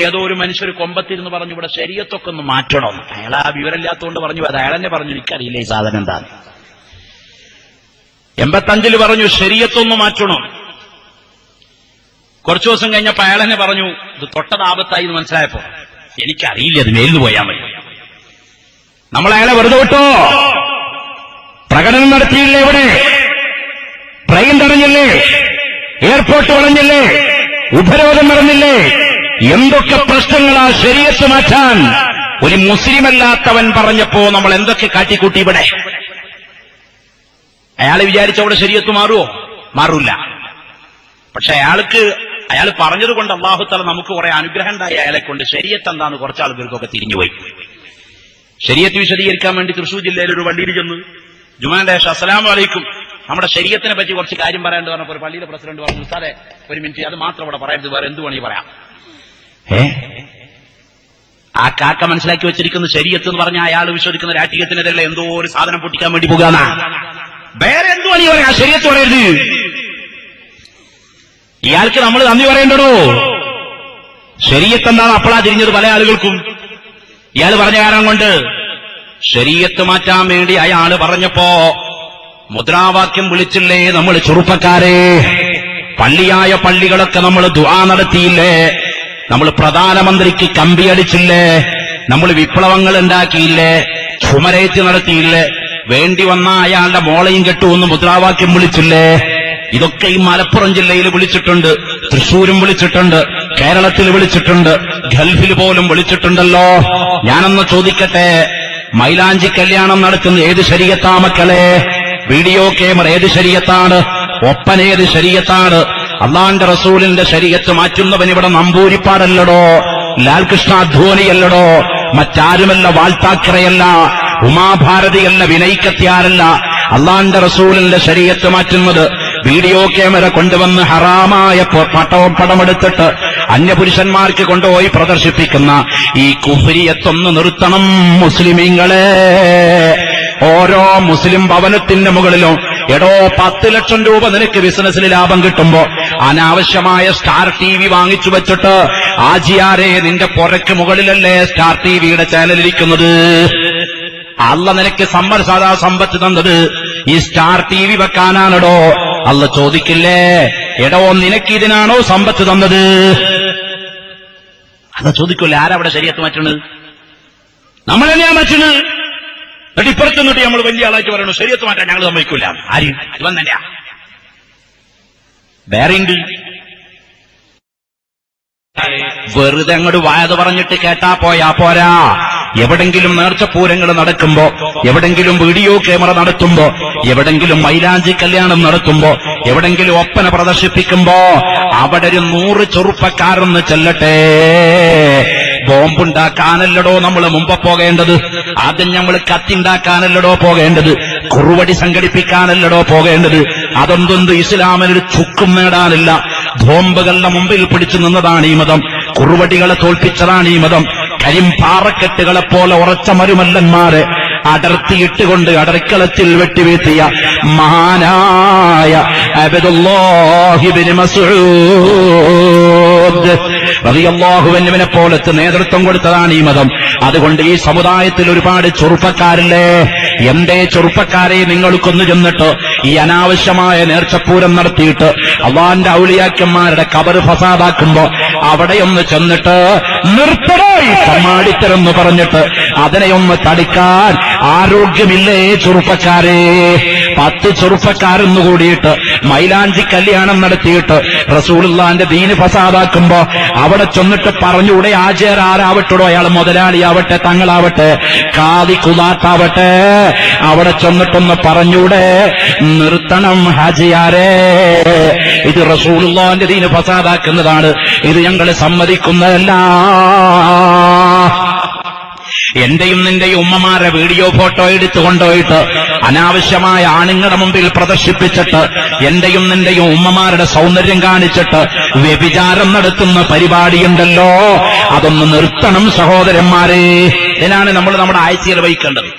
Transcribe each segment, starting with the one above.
ഏതോ ഒരു മനുഷ്യർ കൊമ്പത്തിരുന്ന് പറഞ്ഞു, ഇവിടെ ശരീഅത്തൊക്കെ ഒന്ന് മാറ്റണം. അയാൾ ആ വിവരമില്ലാത്തതുകൊണ്ട് പറഞ്ഞു, അത് അയാൾ തന്നെ പറഞ്ഞു, എനിക്കറിയില്ല ഈ സാധനം എന്താണ്. 85 പറഞ്ഞു ശരീഅത്തൊന്ന് മാറ്റണം. കുറച്ചു ദിവസം കഴിഞ്ഞപ്പോ അയാൾ തന്നെ പറഞ്ഞു, ഇത് തൊട്ടതാപത്തായി എന്ന് മനസ്സിലായപ്പോ, എനിക്കറിയില്ല, അത് മേലിന് പോയാൽ മതി. നമ്മൾ അയാളെ വെറുതെ വിട്ടോ? പ്രകടനം നടത്തിയില്ലേ? ഇവിടെ ട്രെയിൻ തടഞ്ഞില്ലേ? എയർപോർട്ട് വളഞ്ഞില്ലേ? ഉപരോധം നടന്നില്ലേ? എന്തൊക്കെ പ്രശ്നങ്ങളാ ശരീഅത്ത് മാറ്റാൻ ഒരു മുസ്ലിമല്ലാത്തവൻ പറഞ്ഞപ്പോ നമ്മൾ എന്തൊക്കെ കാട്ടിക്കൂട്ടി ഇവിടെ. അയാൾ വിചാരിച്ച അവിടെ ശരീഅത്ത് മാറുമോ? മാറൂല. പക്ഷെ അയാൾ പറഞ്ഞതുകൊണ്ട് അല്ലാഹു തആല നമുക്ക് കുറെ അനുഗ്രഹം ഉണ്ടായി. അയാളെ കൊണ്ട് ശരീഅത്ത് എന്താന്ന് കുറച്ച് ആളുകൾക്കൊക്കെ തിരിഞ്ഞുപോയി. ശരീഅത്ത് വിശദീകരിക്കാൻ വേണ്ടി തൃശൂർ ജില്ലയിൽ ഒരു പള്ളിയിൽ ചെന്ന് ജുമാന്റെ ശേഷം അസ്സലാമു അലൈക്കും, നമ്മുടെ ശരീഅത്തിനെ പറ്റി കുറച്ച് കാര്യം പറയാണ്ട് പറഞ്ഞപ്പോ ഒരു പള്ളിയിലെ പ്രസിഡന്റ് പറഞ്ഞു, ഉസ്താദേ ഒരു മിനിറ്റ്, അത് മാത്രം ഇവിടെ പറയരുത്, വേറെ എന്ത് വേണമെങ്കിൽ പറയാം. ആ കാക്ക മനസ്സിലാക്കി വെച്ചിരിക്കുന്ന ശരീഅത്ത് എന്ന് പറഞ്ഞാൽ അയാൾ വിശ്വസിക്കുന്ന രാഷ്ട്രീയത്തിനെതിരെ എന്തോ ഒരു സാധനം പൊട്ടിക്കാൻ വേണ്ടി പോകുകയാണ്. വേറെ എന്തു വേണമെങ്കിൽ പറയാം, ശരീഅത്ത് പറയരുത്. ഇയാൾക്ക് നമ്മൾ നന്ദി പറയേണ്ടടോ. ശരീഅത്ത് എന്താണ് അപ്പോഴാ തിരിഞ്ഞത് പല ആളുകൾക്കും. ഇയാൾ പറഞ്ഞ കാരണം കൊണ്ട് ശരീഅത്ത് മാറ്റാൻ വേണ്ടി അയാള് പറഞ്ഞപ്പോ മുദ്രാവാക്യം വിളിച്ചില്ലേ നമ്മൾ ചെറുപ്പക്കാരെ? പള്ളിയായ പള്ളികളൊക്കെ നമ്മൾ ദുആ നടത്തിയില്ലേ? നമ്മൾ പ്രധാനമന്ത്രിക്ക് കമ്പിയടിച്ചില്ലേ? നമ്മൾ വിപ്ലവങ്ങൾ ഉണ്ടാക്കിയില്ലേ? ചുമരേറ്റ് നടത്തിയില്ലേ? വേണ്ടി വന്ന അയാളുടെ മോളയും കെട്ടുമെന്ന് മുദ്രാവാക്യം വിളിച്ചില്ലേ? ഇതൊക്കെ ഈ മലപ്പുറം ജില്ലയിൽ വിളിച്ചിട്ടുണ്ട്, തൃശ്ശൂരും വിളിച്ചിട്ടുണ്ട്, കേരളത്തിൽ വിളിച്ചിട്ടുണ്ട്, ഗൾഫിൽ പോലും വിളിച്ചിട്ടുണ്ടല്ലോ. ഞാനൊന്ന് ചോദിക്കട്ടെ, മൈലാഞ്ചി കല്യാണം നടത്തുന്ന ഏത് ശരീഅത്താ മക്കളെ? വീഡിയോ ക്യാമറ ഏത് ശരീഅത്താണ്? ഒപ്പന ഏത് ശരീഅത്താണ്? അള്ളാന്റെ റസൂലിന്റെ ശരീഅത്ത് മാറ്റുന്നവൻ ഇവിടെ നമ്പൂരിപ്പാടല്ലടോ, ലാൽകൃഷ്ണ അദ്വാനിയല്ലടോ, മറ്റാരുമല്ല, വാൽത്താക്കറയല്ല, ഉമാഭാരതിയല്ല, വിനയ് കത്യാരല്ല. അള്ളാന്റെ റസൂലിന്റെ ശരീഅത്ത് മാറ്റുന്നത് വീഡിയോ ക്യാമറ കൊണ്ടുവന്ന് ഹറാമായ പടമെടുത്തിട്ട് അന്യപുരുഷന്മാർക്ക് കൊണ്ടുപോയി പ്രദർശിപ്പിക്കുന്ന ഈ കുഫ്രിയത്തൊന്ന് നിർത്തണം മുസ്ലിമീങ്ങളെ. ഓരോ മുസ്ലിം ഭവനത്തിന്റെ മുകളിലും എടോ 10 ലക്ഷം രൂപ നിനക്ക് ബിസിനസ്സിൽ ലാഭം കിട്ടുമ്പോ അനാവശ്യമായ സ്റ്റാർ TV വാങ്ങിച്ചു വെച്ചിട്ട് ആജിയാരെ നിന്റെ പുറയ്ക്ക് മുകളിലല്ലേ സ്റ്റാർ TVയുടെ ചാനലിരിക്കുന്നത്? അള്ള നിനക്ക് സമ്പത്ത് തന്നത് ഈ സ്റ്റാർ TV വെക്കാനാണോ? അള്ള ചോദിക്കില്ലേ, എടോ നിനക്ക് ഇതിനാണോ സമ്പത്ത് തന്നത്? അല്ല ചോദിക്കൂല്ലേ, ആരവിടെ ശരീഅത്ത് മാറ്റുന്നത്? നമ്മൾ തന്നെയാ മാറ്റുന്നത്. എന്നിട്ട് ഇപ്പുറത്ത് നിന്നിട്ട് നമ്മൾ വലിയ ആളായിട്ട് പറയണു ശരീഅത്ത് മാറ്റാൻ ഞങ്ങൾ സമ്മതിക്കൂല. ആര്? ഇവൻ തന്നെയാ. വേറെയുണ്ട്. വെറുതെ അങ്ങോട്ട് വായത് പറഞ്ഞിട്ട് കേട്ടാ പോയാ പോരാ. എവിടെങ്കിലും നേർച്ചപ്പൂരങ്ങൾ നടക്കുമ്പോ, എവിടെങ്കിലും വീഡിയോ ക്യാമറ നടത്തുമ്പോ, എവിടെങ്കിലും മൈലാഞ്ചി കല്യാണം നടത്തുമ്പോ, എവിടെങ്കിലും ഒപ്പന പ്രദർശിപ്പിക്കുമ്പോ അവിടെ ഒരു 100 ചെറുപ്പക്കാരൊന്ന് ചെല്ലട്ടെ. ബോംബുണ്ടാക്കാനല്ലടോ നമ്മൾ മുമ്പ് പോകേണ്ടത്. ആദ്യം നമ്മൾ കത്തിണ്ടാക്കാനല്ലടോ പോകേണ്ടത്. കുറുവടി സംഘടിപ്പിക്കാനല്ലടോ പോകേണ്ടത്. അതൊന്നും ഇസ്ലാമിനൊരു ചുക്കും നേടാനില്ല. ബോംബുകളുടെ മുമ്പിൽ പിടിച്ചു നിന്നതാണ് ഈ മതം. കുറുവടികളെ തോൽപ്പിച്ചതാണ് ഈ മതം. കരിമ്പാറക്കെട്ടുകളെപ്പോലെ ഉറച്ച മരുമല്ലന്മാരെ അടർത്തിയിട്ടുകൊണ്ട് അടർക്കളത്തിൽ വെട്ടിവീഴ്ത്തിയ മഹാനായ അബ്ദുല്ലാഹി ഇബ്നു മസ്ഊദ് റളിയല്ലാഹു അൻഹുവിനെ പോലത്തെ നേതൃത്വം കൊടുത്തതാണ് ഈ മതം. അതുകൊണ്ട് ഈ സമുദായത്തിൽ ഒരുപാട് ചെറുപ്പക്കാരില്ലേ? എന്തേ ചെറുപ്പക്കാരെ നിങ്ങൾക്കൊന്നു ചെന്നിട്ട് ഈ അനാവശ്യമായ നേർച്ചപ്പൂരം നടത്തിയിട്ട് അള്ളാന്റെ ഔലിയാക്കന്മാരുടെ ഖബർ ഫസാദാക്കുമ്പോ അവിടെയൊന്ന് ചെന്നിട്ട് നിർത്തടോ ഈ സമ്മാടിത്തരെന്ന് പറഞ്ഞിട്ട് അതിനെയൊന്ന് തടുക്കാൻ ആരോഗ്യമില്ലേ ചെറുപ്പക്കാരെ? 10 ചെറുപ്പക്കാരെന്ന് കൂടിയിട്ട് മൈലാഞ്ചി കല്യാണം നടത്തിയിട്ട് റസൂലുള്ളാന്റെ ദീന് ഫസാദാക്കുമ്പോ അവിടെ ചെന്നിട്ട് പറഞ്ഞൂടെ? ആചാരാരാവട്ടോ, അയാൾ മുതലാളിയാവട്ടെ, തങ്ങളാവട്ടെ, കാദി കുദാത്താവട്ടെ, അവിടെ ചെന്നിട്ടൊന്ന് പറഞ്ഞൂടെ? നിർത്തണം ഹാജിയാരെ, ഇത് റസൂലുള്ളാന്റെ ദീന് ഫസാദാക്കുന്നതാണ്, ഇത് ഞങ്ങൾ സമ്മതിക്കുന്നതല്ല. എന്റെയും നിന്റെയും ഉമ്മമാരെ വീഡിയോ ഫോട്ടോ എടുത്തു കൊണ്ടുപോയിട്ട് അനാവശ്യമായ ആണുങ്ങളുടെ മുമ്പിൽ പ്രദർശിപ്പിച്ചിട്ട് എന്റെയും നിന്റെയും ഉമ്മമാരുടെ സൗന്ദര്യം കാണിച്ചിട്ട് വ്യഭിചാരം നടത്തുന്ന പരിപാടിയുണ്ടല്ലോ, അതൊന്ന് നിർത്തണം സഹോദരന്മാരെ. ഇതിനാണ് നമ്മൾ നമ്മുടെ ആഴ്ചയിൽ വഹിക്കേണ്ടത്.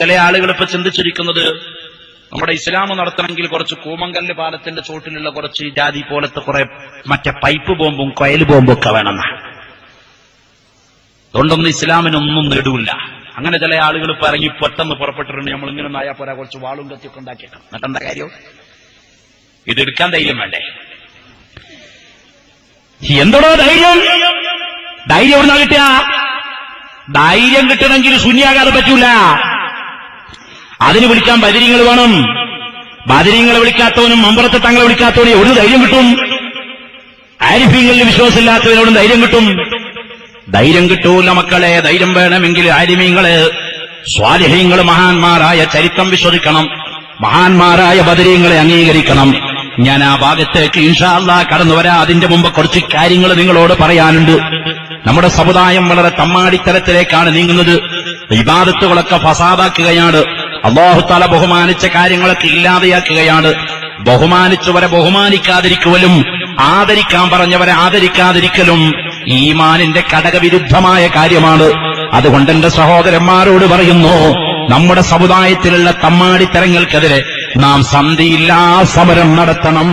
ചില ആളുകൾ ഇപ്പൊ ചിന്തിച്ചിരിക്കുന്നത് നമ്മുടെ ഇസ്ലാം നടത്തണമെങ്കിൽ കുറച്ച് കൂമങ്കല്ല് പാലത്തിന്റെ ചോട്ടിലുള്ള കുറച്ച് ജാതി പോലത്തെ കുറെ മറ്റേ പൈപ്പ് ബോംബും കൊയൽ ബോംബും ഒക്കെ വേണമെന്നാണ്. അതുകൊണ്ടൊന്നും ഇസ്ലാമിനൊന്നും നേടൂല്ല. അങ്ങനെ ചില ആളുകൾ ഇപ്പൊ ഇറങ്ങി പെട്ടെന്ന് പുറപ്പെട്ടിട്ടുണ്ട്, നമ്മൾ ഇങ്ങനെ ആയാൽ പോരാ, കുറച്ച് വാളും കത്തിയൊക്കെ ഉണ്ടാക്കിയേക്കാം. എന്നിട്ട് എന്താ കാര്യം? ഇതെടുക്കാൻ ധൈര്യം വേണ്ടേ? എന്തോടോ ധൈര്യം? ധൈര്യം എവിടുന്നാ കിട്ടുക? ധൈര്യം കിട്ടണമെങ്കിൽ ശൂന്യാകാതെ പറ്റൂല. അതിന് വിളിക്കാൻ ബദരീങ്ങൾ വേണം. ബദരീങ്ങളെ വിളിക്കാത്തവനും മമ്പറത്തെ തങ്ങളെ വിളിക്കാത്തവനും എവിടെ ധൈര്യം കിട്ടും? ആരിഫീങ്ങളിൽ വിശ്വാസമില്ലാത്തവനോടും ധൈര്യം കിട്ടും? ധൈര്യം കിട്ടൂല മക്കളെ. ധൈര്യം വേണമെങ്കിൽ ആലിമീങ്ങള്, സ്വാലിഹീങ്ങള്, മഹാന്മാരായ ചരിത്രം വിശ്വസിക്കണം, മഹാന്മാരായ ബദരീങ്ങളെ അംഗീകരിക്കണം. ഞാൻ ആ ഭാഗത്തേക്ക് ഇൻഷാ അല്ലാഹ് കടന്നു വരാം. അതിന്റെ മുമ്പ് കുറച്ച് കാര്യങ്ങൾ നിങ്ങളോട് പറയാനുണ്ട്. നമ്മുടെ സമുദായം വളരെ തമ്മാടിത്തരത്തിലേക്കാണ് നീങ്ങുന്നത്. ഇബാദത്തുകളൊക്കെ ഫസാദാക്കുകയാണ്. അല്ലാഹു തആല ബഹുമാനിച്ച കാര്യങ്ങളൊക്കെ ഇല്ലാതെയാക്കുകയാണ്. ബഹുമാനിച്ചവരെ ബഹുമാനിക്കാതിരിക്കലും ആദരിക്കാൻ പറഞ്ഞവരെ ആദരിക്കാതിരിക്കലും ഈമാനിന്റെ കടകവിരുദ്ധമായ കാര്യമാണ്. അതുകൊണ്ട് എന്റെ സഹോദരന്മാരോട് പറയുന്നു, നമ്മുടെ സമുദായത്തിലുള്ള തമ്മാടിത്തരങ്ങൾക്കെതിരെ നാം സന്ധിയില്ലാ സമരം നടത്തണം.